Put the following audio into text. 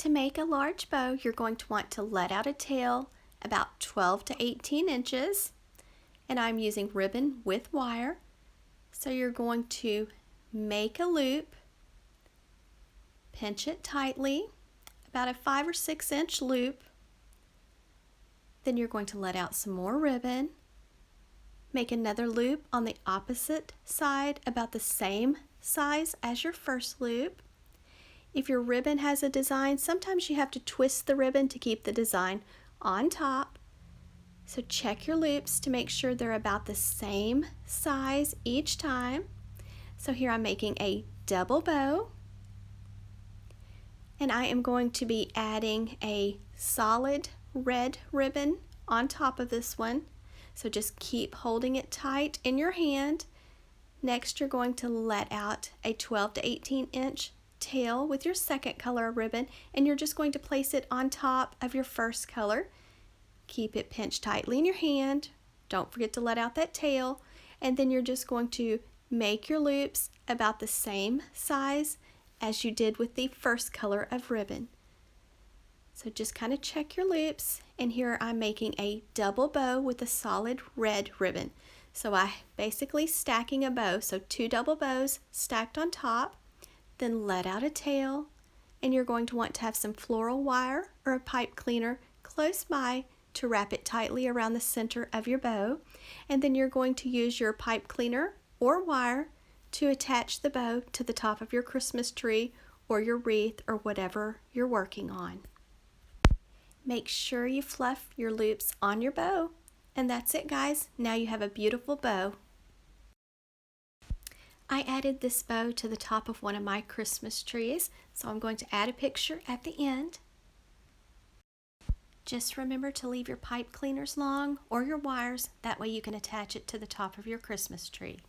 To make a large bow, you're going to want to let out a tail about 12 to 18 inches, and I'm using ribbon with wire. So you're going to make a loop, pinch it tightly, about a 5 or 6 inch loop. Then you're going to let out some more ribbon, make another loop on the opposite side about the same size as your first loop. If your ribbon has a design, sometimes you have to twist the ribbon to keep the design on top. So check your loops to make sure they're about the same size each time. So here I'm making a double bow, and I am going to be adding a solid red ribbon on top of this one. So just keep holding it tight in your hand. Next, you're going to let out a 12 to 18 inch tail with your second color of ribbon, and you're just going to place it on top of your first color. Keep it pinched tightly in your hand. Don't forget to let out that tail, and then you're just going to make your loops about the same size as you did with the first color of ribbon. So just kind of check your loops, and here I'm making a double bow with a solid red ribbon. So I basically stacking a bow, so 2 double bows stacked on top. Then let out a tail, and you're going to want to have some floral wire or a pipe cleaner close by to wrap it tightly around the center of your bow, and then you're going to use your pipe cleaner or wire to attach the bow to the top of your Christmas tree or your wreath or whatever you're working on. Make sure you fluff your loops on your bow, and that's it, guys. Now you have a beautiful bow. I added this bow to the top of one of my Christmas trees, so I'm going to add a picture at the end. Just remember to leave your pipe cleaners long or your wires, that way you can attach it to the top of your Christmas tree.